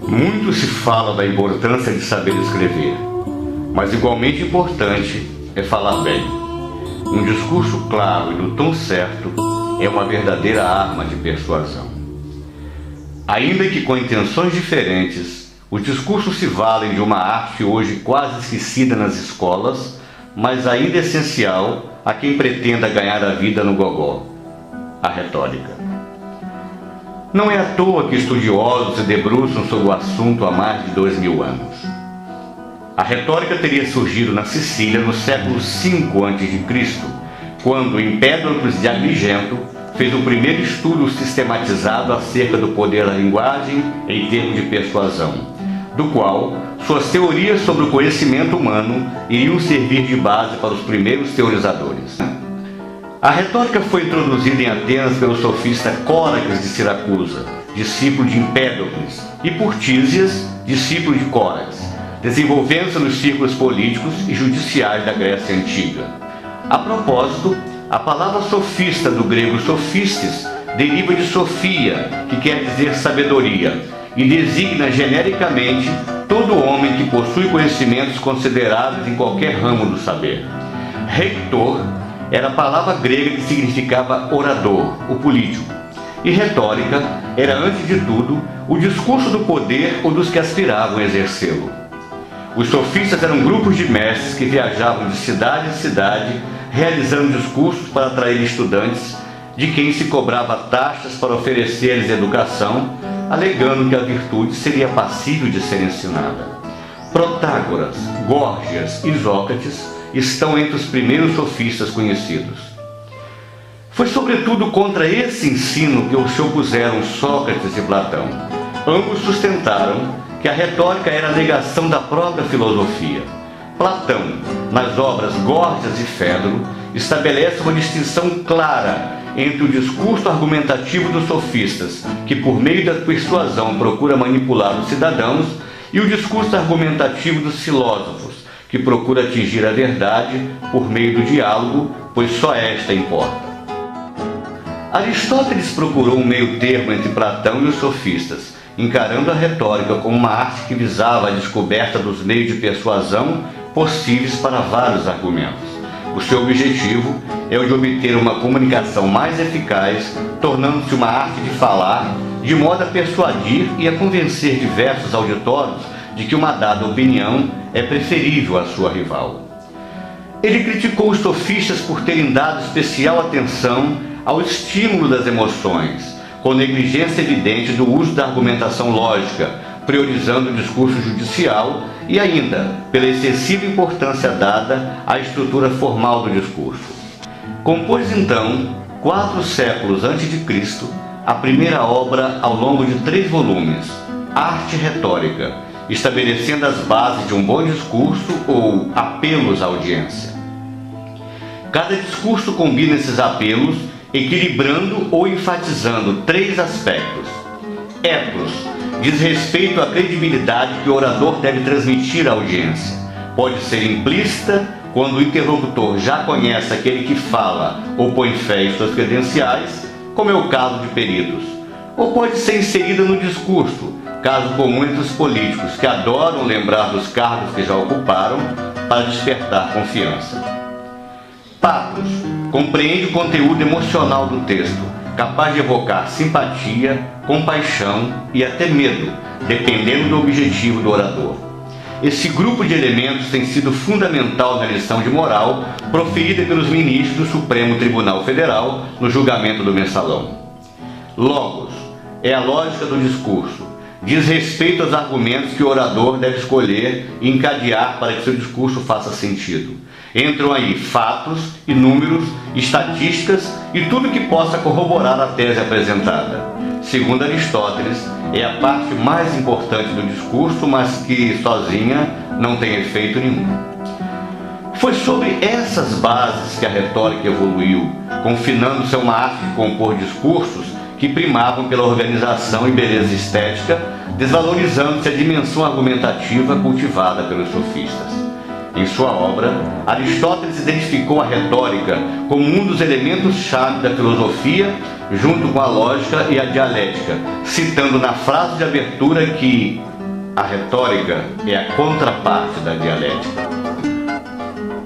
Muito se fala da importância de saber escrever, mas igualmente importante é falar bem. Um discurso claro e no tom certo é uma verdadeira arma de persuasão. Ainda que com intenções diferentes, os discursos se valem de uma arte hoje quase esquecida nas escolas, mas ainda essencial a quem pretenda ganhar a vida no gogó: a retórica. Não é à toa que estudiosos se debruçam sobre o assunto há mais de 2000 anos. A retórica teria surgido na Sicília no século V a.C., quando Empédocles de Agrigento fez o primeiro estudo sistematizado acerca do poder da linguagem em termos de persuasão, do qual suas teorias sobre o conhecimento humano iriam servir de base para os primeiros teorizadores. A retórica foi introduzida em Atenas pelo sofista Córax de Siracusa, discípulo de Empédocles, e por Tísias, discípulo de Córax, desenvolvendo-se nos círculos políticos e judiciais da Grécia Antiga. A propósito, a palavra sofista do grego sophistes deriva de sofia, que quer dizer sabedoria, e designa genericamente todo homem que possui conhecimentos consideráveis em qualquer ramo do saber. Reitor era a palavra grega que significava orador, o político, e retórica era, antes de tudo, o discurso do poder ou dos que aspiravam a exercê-lo. Os sofistas eram grupos de mestres que viajavam de cidade em cidade, realizando discursos para atrair estudantes, de quem se cobrava taxas para oferecer-lhes educação, alegando que a virtude seria passível de ser ensinada. Protágoras, Górgias e Sócrates estão entre os primeiros sofistas conhecidos. Foi sobretudo contra esse ensino que se opuseram Sócrates e Platão. Ambos sustentaram que a retórica era a negação da própria filosofia. Platão, nas obras Górgias e Fedro, estabelece uma distinção clara entre o discurso argumentativo dos sofistas, que por meio da persuasão procura manipular os cidadãos, e o discurso argumentativo dos filósofos, que procura atingir a verdade por meio do diálogo, pois só esta importa. Aristóteles procurou um meio termo entre Platão e os sofistas, encarando a retórica como uma arte que visava a descoberta dos meios de persuasão possíveis para vários argumentos. O seu objetivo é o de obter uma comunicação mais eficaz, tornando-se uma arte de falar, de modo a persuadir e a convencer diversos auditórios de que uma dada opinião é preferível à sua rival. Ele criticou os sofistas por terem dado especial atenção ao estímulo das emoções, com negligência evidente do uso da argumentação lógica, priorizando o discurso judicial e ainda pela excessiva importância dada à estrutura formal do discurso. Compôs então, 4 séculos antes de Cristo, a primeira obra ao longo de 3 volumes, Arte Retórica, estabelecendo as bases de um bom discurso ou apelos à audiência. Cada discurso combina esses apelos, equilibrando ou enfatizando 3 aspectos. Ethos diz respeito à credibilidade que o orador deve transmitir à audiência. Pode ser implícita, quando o interlocutor já conhece aquele que fala ou põe fé em suas credenciais, como é o caso de peritos. Ou pode ser inserida no discurso, caso comum entre os políticos, que adoram lembrar dos cargos que já ocuparam para despertar confiança. Pathos compreende o conteúdo emocional do texto, capaz de evocar simpatia, compaixão e até medo, dependendo do objetivo do orador. Esse grupo de elementos tem sido fundamental na lição de moral proferida pelos ministros do Supremo Tribunal Federal no julgamento do Mensalão. Logos é a lógica do discurso. Diz respeito aos argumentos que o orador deve escolher e encadear para que seu discurso faça sentido. Entram aí fatos e números, estatísticas e tudo que possa corroborar a tese apresentada. Segundo Aristóteles, é a parte mais importante do discurso, mas que sozinha não tem efeito nenhum. Foi sobre essas bases que a retórica evoluiu, confinando-se a uma arte de compor discursos que primavam pela organização e beleza estética, desvalorizando-se a dimensão argumentativa cultivada pelos sofistas. Em sua obra, Aristóteles identificou a retórica como um dos elementos-chave da filosofia, junto com a lógica e a dialética, citando na frase de abertura que A retórica é a contraparte da dialética.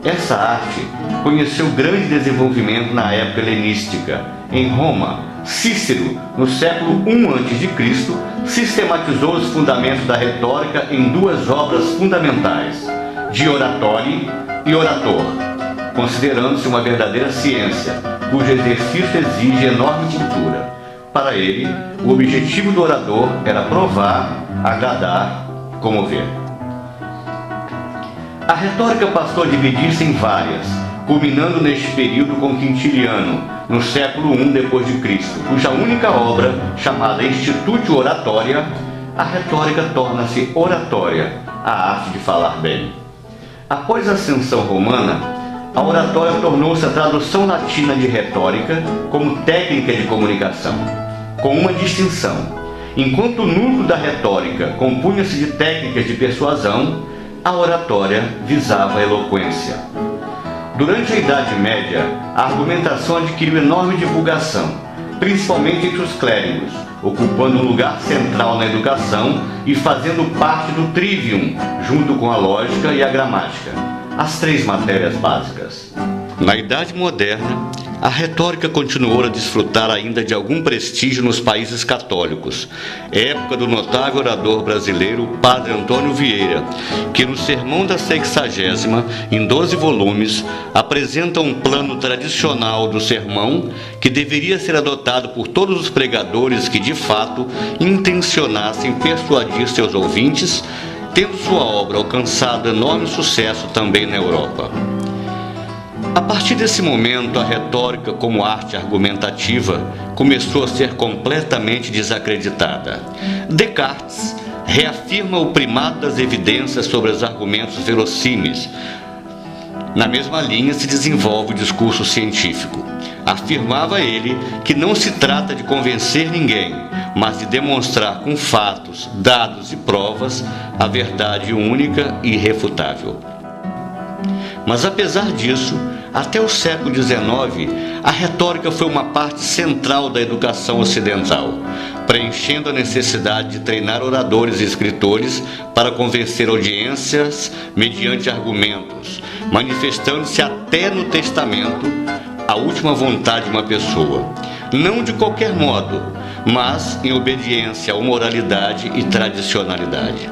Essa arte conheceu grande desenvolvimento na época helenística. Em Roma, Cícero, no século I a.C., sistematizou os fundamentos da retórica em duas obras fundamentais, De Oratore e Orator, considerando-se uma verdadeira ciência, cujo exercício exige enorme cultura. Para ele, o objetivo do orador era provar, agradar, comover. A retórica passou a dividir-se em várias, culminando neste período com Quintiliano, no século I d.C., cuja única obra, chamada Institutio Oratoria, a retórica torna-se oratória, a arte de falar bem. Após a ascensão romana, a oratória tornou-se a tradução latina de retórica como técnica de comunicação, com uma distinção. Enquanto o núcleo da retórica compunha-se de técnicas de persuasão, a oratória visava a eloquência. Durante a Idade Média, a argumentação adquiriu enorme divulgação, principalmente entre os clérigos, ocupando um lugar central na educação e fazendo parte do trivium, junto com a lógica e a gramática, as três matérias básicas. Na Idade Moderna, a retórica continuou a desfrutar ainda de algum prestígio nos países católicos, época do notável orador brasileiro Padre Antônio Vieira, que no Sermão da Sexagésima, em 12 volumes, apresenta um plano tradicional do sermão que deveria ser adotado por todos os pregadores que, de fato, intencionassem persuadir seus ouvintes, tendo sua obra alcançado enorme sucesso também na Europa. A partir desse momento, a retórica como arte argumentativa começou a ser completamente desacreditada. Descartes reafirma o primado das evidências sobre os argumentos verossímeis. Na mesma linha se desenvolve o discurso científico. Afirmava ele que não se trata de convencer ninguém, mas de demonstrar com fatos, dados e provas a verdade única e irrefutável. Mas apesar disso, até o século XIX, a retórica foi uma parte central da educação ocidental, preenchendo a necessidade de treinar oradores e escritores para convencer audiências mediante argumentos, manifestando-se até no testamento a última vontade de uma pessoa, não de qualquer modo, mas em obediência à moralidade e tradicionalidade.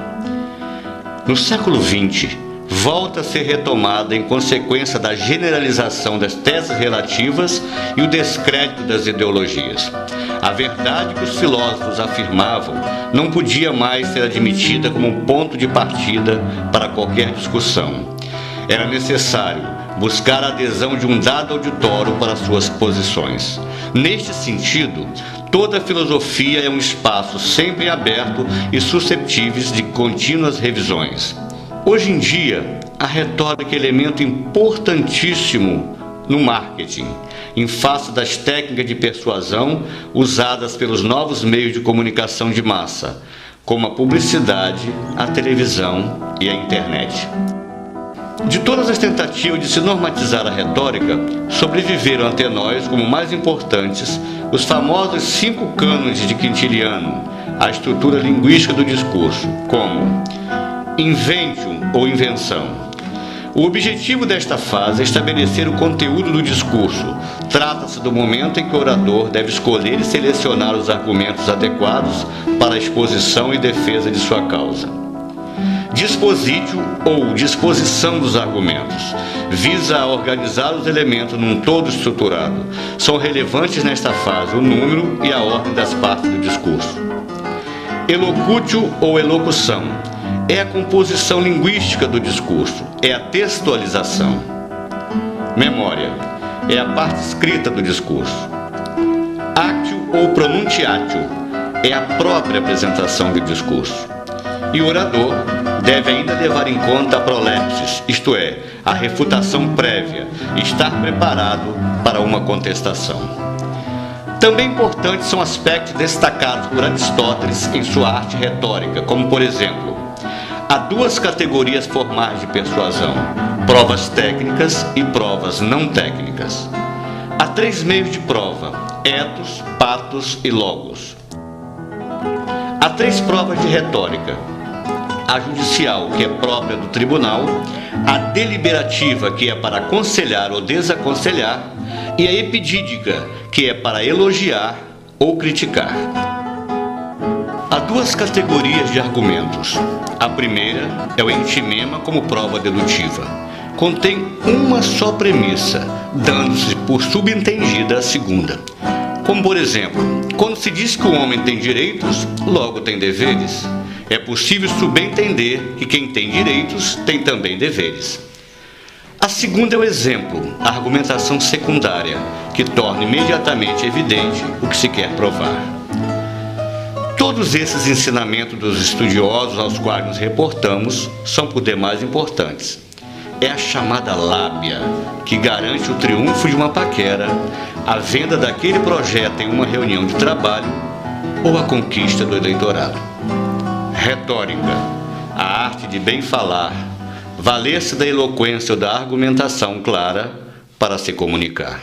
No século XX, volta a ser retomada em consequência da generalização das teses relativas e o descrédito das ideologias. A verdade que os filósofos afirmavam não podia mais ser admitida como um ponto de partida para qualquer discussão. Era necessário buscar a adesão de um dado auditório para suas posições. Neste sentido, toda filosofia é um espaço sempre aberto e susceptível de contínuas revisões. Hoje em dia, a retórica é elemento importantíssimo no marketing, em face das técnicas de persuasão usadas pelos novos meios de comunicação de massa, como a publicidade, a televisão e a internet. De todas as tentativas de se normatizar a retórica, sobreviveram até nós como mais importantes os famosos 5 cânones de Quintiliano, a estrutura linguística do discurso, como inventium ou invenção. O objetivo desta fase é estabelecer o conteúdo do discurso. Trata-se do momento em que o orador deve escolher e selecionar os argumentos adequados para a exposição e defesa de sua causa. Dispositio ou disposição dos argumentos visa organizar os elementos num todo estruturado. São relevantes nesta fase o número e a ordem das partes do discurso. Elocutio ou elocução é a composição linguística do discurso, é a textualização. Memória é a parte escrita do discurso. Actio ou pronunciatio é a própria apresentação do discurso. E o orador deve ainda levar em conta a prolepsis, isto é, a refutação prévia, e estar preparado para uma contestação. Também importantes são aspectos destacados por Aristóteles em sua arte retórica, como por exemplo, há 2 categorias formais de persuasão, provas técnicas e provas não técnicas. Há 3 meios de prova, ethos, pathos e logos. Há 3 provas de retórica, a judicial, que é própria do tribunal, a deliberativa, que é para aconselhar ou desaconselhar, e a epidídica, que é para elogiar ou criticar. Há duas categorias de argumentos. A primeira é o entimema como prova dedutiva. Contém uma só premissa, dando-se por subentendida a segunda. Como, por exemplo, quando se diz que o homem tem direitos, logo tem deveres. É possível subentender que quem tem direitos tem também deveres. A segunda é o exemplo, a argumentação secundária, que torna imediatamente evidente o que se quer provar. Todos esses ensinamentos dos estudiosos aos quais nos reportamos são por demais importantes. É a chamada lábia, que garante o triunfo de uma paquera, a venda daquele projeto em uma reunião de trabalho ou a conquista do eleitorado. Retórica, a arte de bem falar, valer-se da eloquência ou da argumentação clara para se comunicar.